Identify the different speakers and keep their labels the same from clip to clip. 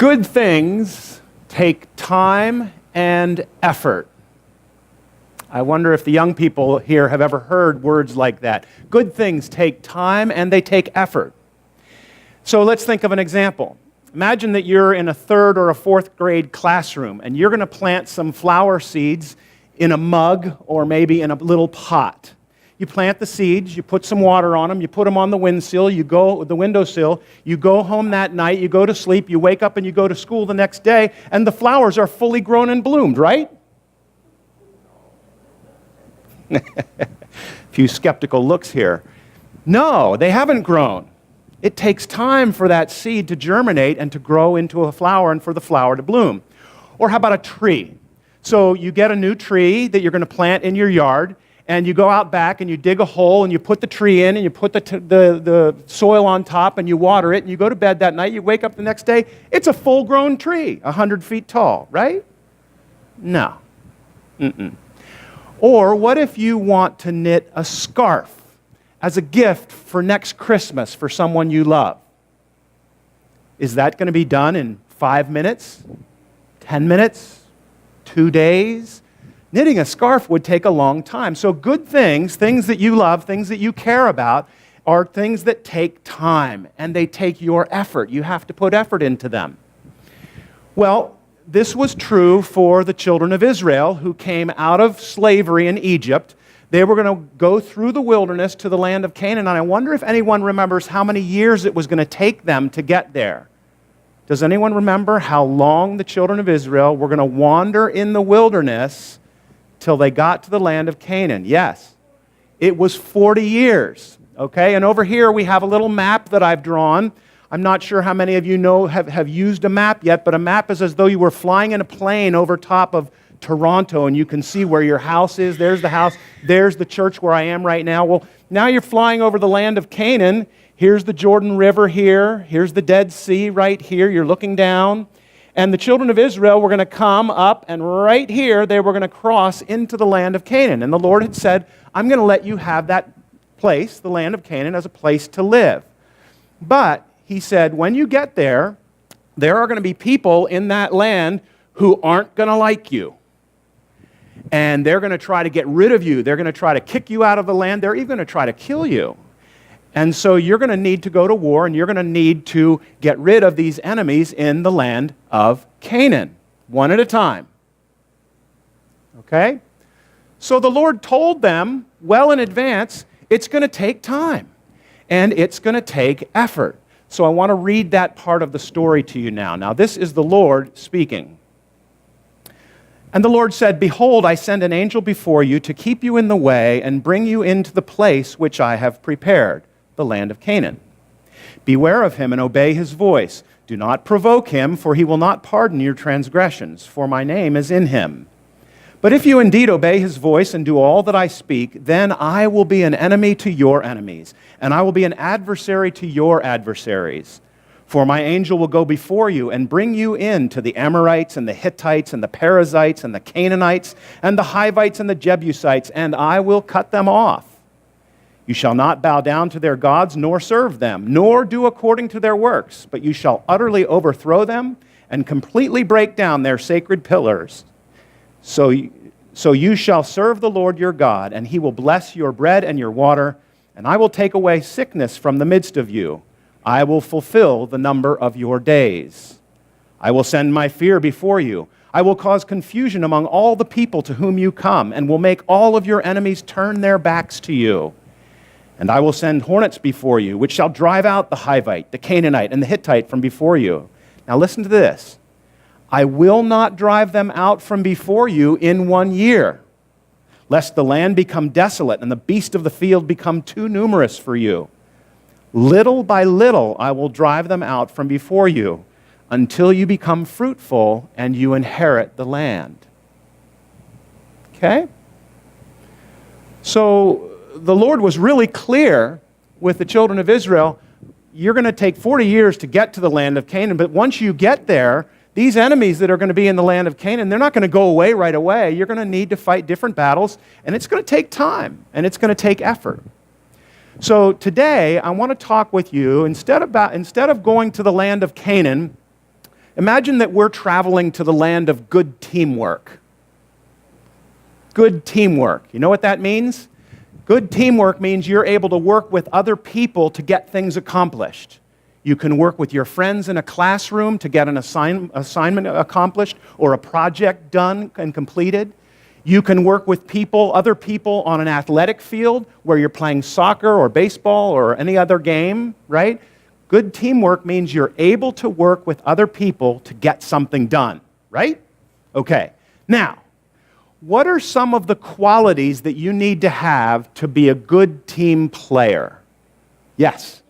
Speaker 1: Good things take time and effort. I wonder if the young people here have ever heard words like that. Good things take time and they take effort. So let's think of an example. Imagine that you're in a third or a fourth grade classroom and you're going to plant some flower seeds in a mug or maybe in a little pot. You plant the seeds, you put some water on them, you put them on the windowsill, you go home that night, you go to sleep, you wake up and you go to school the next day, and the flowers are fully grown and bloomed, right? A few skeptical looks here. No, they haven't grown. It takes time for that seed to germinate and to grow into a flower and for the flower to bloom. Or how about a tree? So you get a new tree that you're going to plant in your yard, and you go out back and you dig a hole and you put the tree in and you put the soil on top and you water it and you go to bed that night, you wake up the next day, it's a full-grown tree, 100 feet tall, right? No. Or what if you want to knit a scarf as a gift for next Christmas for someone you love? Is that going to be done in 5 minutes, 10 minutes, 2 days? Knitting a scarf would take a long time. So good things, things that you love, things that you care about, are things that take time, and they take your effort. You have to put effort into them. Well, this was true for the children of Israel who came out of slavery in Egypt. They were going to go through the wilderness to the land of Canaan, and I wonder if anyone remembers how many years it was going to take them to get there. Does anyone remember how long the children of Israel were going to wander in the wilderness till they got to the land of Canaan? Yes, it was 40 years, okay? And over here we have a little map that I've drawn. I'm not sure how many of you know have used a map yet, but a map is as though you were flying in a plane over top of Toronto, and you can see where your house is. There's the house. There's the church where I am right now. Well, now you're flying over the land of Canaan. Here's the Jordan River here. Here's the Dead Sea right here. You're looking down. And the children of Israel were going to come up, and right here they were going to cross into the land of Canaan. And the Lord had said, I'm going to let you have that place, the land of Canaan, as a place to live. But he said, when you get there, there are going to be people in that land who aren't going to like you. And they're going to try to get rid of you. They're going to try to kick you out of the land. They're even going to try to kill you. And so you're going to need to go to war, and you're going to need to get rid of these enemies in the land of Canaan, one at a time. Okay? So the Lord told them well in advance, it's going to take time, and it's going to take effort. So I want to read that part of the story to you now. Now, this is the Lord speaking. And the Lord said, Behold, I send an angel before you to keep you in the way and bring you into the place which I have prepared, the land of Canaan. Beware of him and obey his voice. Do not provoke him, for he will not pardon your transgressions, for my name is in him. But if you indeed obey his voice and do all that I speak, then I will be an enemy to your enemies, and I will be an adversary to your adversaries. For my angel will go before you and bring you in to the Amorites and the Hittites and the Perizzites and the Canaanites and the Hivites and the Jebusites, and I will cut them off. You shall not bow down to their gods, nor serve them, nor do according to their works, but you shall utterly overthrow them and completely break down their sacred pillars. So you shall serve the Lord your God, and he will bless your bread and your water, and I will take away sickness from the midst of you. I will fulfill the number of your days. I will send my fear before you. I will cause confusion among all the people to whom you come, and will make all of your enemies turn their backs to you. And I will send hornets before you, which shall drive out the Hivite, the Canaanite, and the Hittite from before you. Now listen to this. I will not drive them out from before you in 1 year, lest the land become desolate and the beasts of the field become too numerous for you. Little by little I will drive them out from before you, until you become fruitful and you inherit the land. Okay? So the Lord was really clear with the children of Israel. You're going to take 40 years to get to the land of Canaan, but once you get there, these enemies that are going to be in the land of Canaan, they're not going to go away right away. You're going to need to fight different battles, and it's going to take time, and it's going to take effort. So today, I want to talk with you, instead of going to the land of Canaan, Imagine that we're traveling to the land of good teamwork. Good teamwork. You know what that means? Good teamwork means you're able to work with other people to get things accomplished. You can work with your friends in a classroom to get an assignment accomplished or a project done and completed. You can work with other people on an athletic field where you're playing soccer or baseball or any other game, right? Good teamwork means you're able to work with other people to get something done, right? Okay. Now, what are some of the qualities that you need to have to be a good team player? Yes.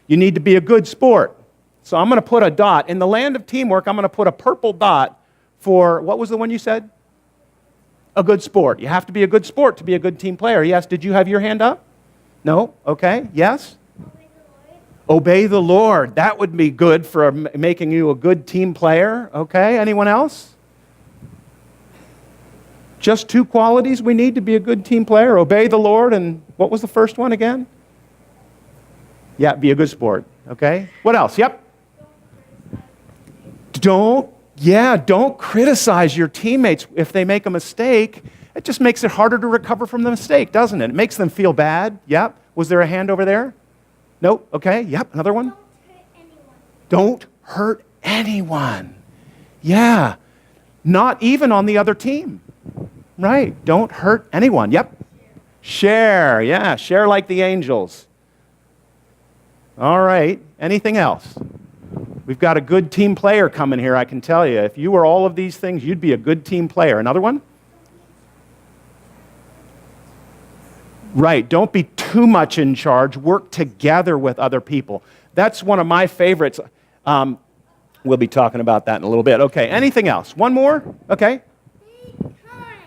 Speaker 1: You need to be a good sport. So I'm going to put a dot. In the land of teamwork, I'm going to put a purple dot for, what was the one you said? A good sport. You have to be a good sport to be a good team player. Yes. Did you have your hand up? No? Okay. Yes? Obey the Lord. That would be good for making you a good team player. Okay. Anyone else? Just two qualities we need to be a good team player. Obey the Lord, and what was the first one again? Yeah, be a good sport. Okay. What else? Yep. Don't criticize your teammates if they make a mistake. It just makes it harder to recover from the mistake, doesn't it? It makes them feel bad. Yep. Was there a hand over there? Nope. Okay. Yep. Another one. Don't hurt anyone. Yeah. Not even on the other team. Right. Don't hurt anyone. Yep. Share. Yeah. Share like the angels. All right. Anything else? We've got a good team player coming here, I can tell you. If you were all of these things, you'd be a good team player. Another one? Right. Don't be too much in charge. Work together with other people. That's one of my favorites. We'll be talking about that in a little bit. Okay. Anything else? One more? Okay.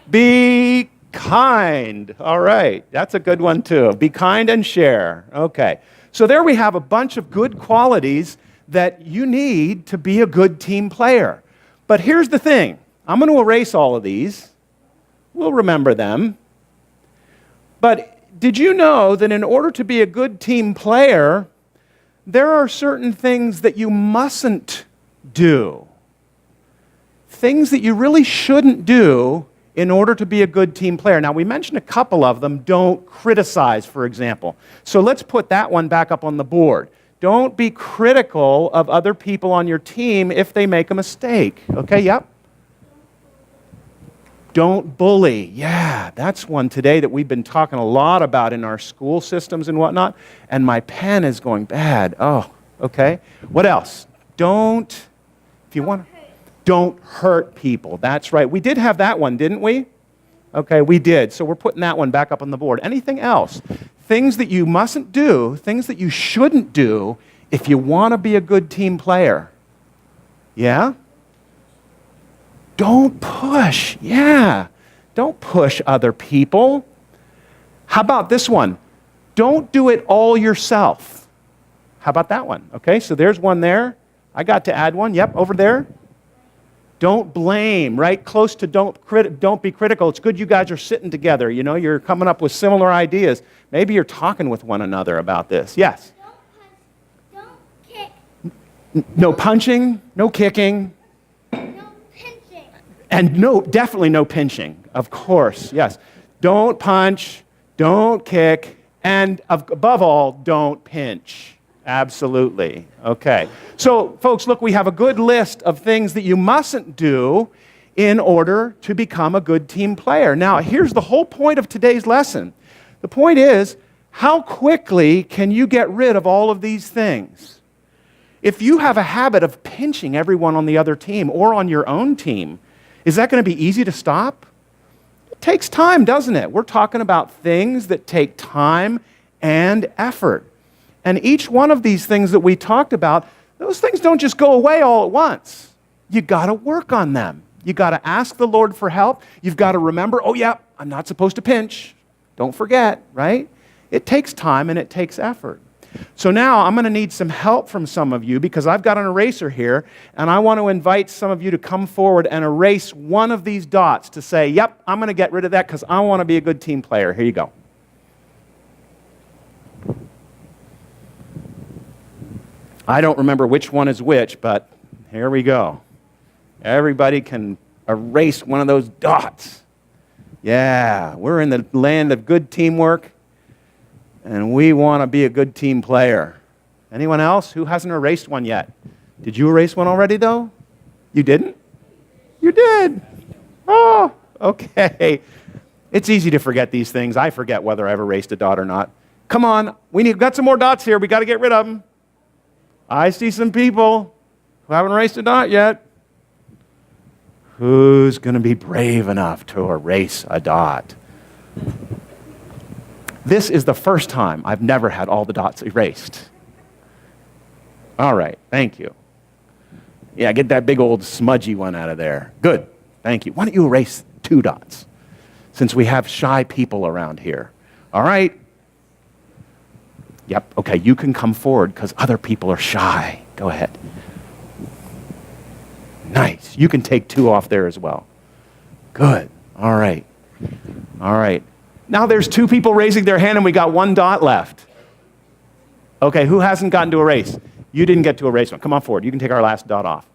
Speaker 1: Be kind. All right. That's a good one too. Be kind and share. Okay. So there we have a bunch of good qualities that you need to be a good team player. But here's the thing. I'm going to erase all of these. We'll remember them. But did you know that in order to be a good team player, there are certain things that you mustn't do? Things that you really shouldn't do in order to be a good team player. Now, we mentioned a couple of them. Don't criticize, for example. So let's put that one back up on the board. Don't be critical of other people on your team if they make a mistake. Okay, yep. Don't bully. Yeah, that's one today that we've been talking a lot about in our school systems and whatnot. And my pen is going bad. Oh, okay. What else? Don't hurt people. That's right. We did have that one, didn't we? Okay, we did. So we're putting that one back up on the board. Anything else? Things that you mustn't do, things that you shouldn't do if you want to be a good team player. Yeah? Don't push. Yeah. Don't push other people. How about this one? Don't do it all yourself. How about that one? Okay, so there's one there. I got to add one. Yep, over there. Don't blame, right? Close to don't be critical. It's good you guys are sitting together. You know, you're coming up with similar ideas. Maybe you're talking with one another about this. Yes?
Speaker 2: Don't kick.
Speaker 1: No punching, no kicking.
Speaker 2: No pinching.
Speaker 1: And definitely no pinching. Of course, yes. Don't punch, don't kick, and above all, don't pinch. Absolutely. Okay. So, folks, look, we have a good list of things that you mustn't do in order to become a good team player. Now, here's the whole point of today's lesson. The point is, how quickly can you get rid of all of these things? If you have a habit of pinching everyone on the other team or on your own team, is that going to be easy to stop? It takes time, doesn't it? We're talking about things that take time and effort. And each one of these things that we talked about, those things don't just go away all at once. You got to work on them. You got to ask the Lord for help. You've got to remember, oh yeah, I'm not supposed to pinch. Don't forget, right? It takes time and it takes effort. So now I'm going to need some help from some of you because I've got an eraser here and I want to invite some of you to come forward and erase one of these dots to say, yep, I'm going to get rid of that because I want to be a good team player. Here you go. I don't remember which one is which, but Here we go. Everybody can erase one of those dots. Yeah, we're in the land of good teamwork, and we want to be a good team player. Anyone else who hasn't erased one yet? Did you erase one already, though? You didn't? You did. Oh, okay. It's easy to forget these things. I forget whether I've erased a dot or not. Come on, we've got some more dots here. We got to get rid of them. I see some people who haven't erased a dot yet. Who's going to be brave enough to erase a dot? This is the first time I've never had all the dots erased. All right, thank you. Yeah, get that big old smudgy one out of there. Good, thank you. Why don't you erase 2 dots, since we have shy people around here? All right. Yep, okay, you can come forward because other people are shy. Go ahead. Nice. You can take 2 off there as well. Good. All right. All right. Now there's 2 people raising their hand and we got 1 dot left. Okay, who hasn't gotten to erase? You didn't get to erase one. Come on forward. You can take our last dot off.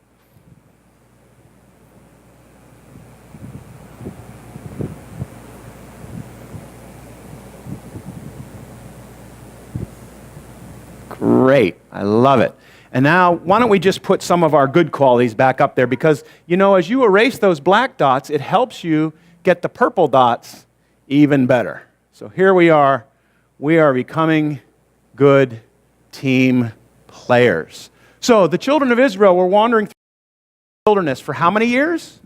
Speaker 1: Great. I love it. And now, why don't we just put some of our good qualities back up there? Because, you know, as you erase those black dots, it helps you get the purple dots even better. So here we are. We are becoming good team players. So the children of Israel were wandering through the wilderness for how many years?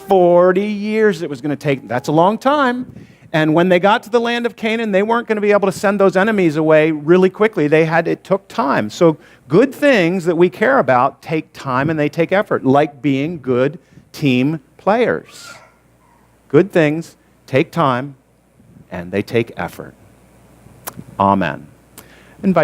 Speaker 1: 40 years it was going to take. That's a long time. And when they got to the land of Canaan, they weren't going to be able to send those enemies away really quickly. It took time. So good things that we care about take time and they take effort, like being good team players. Good things take time and they take effort. Amen. Invite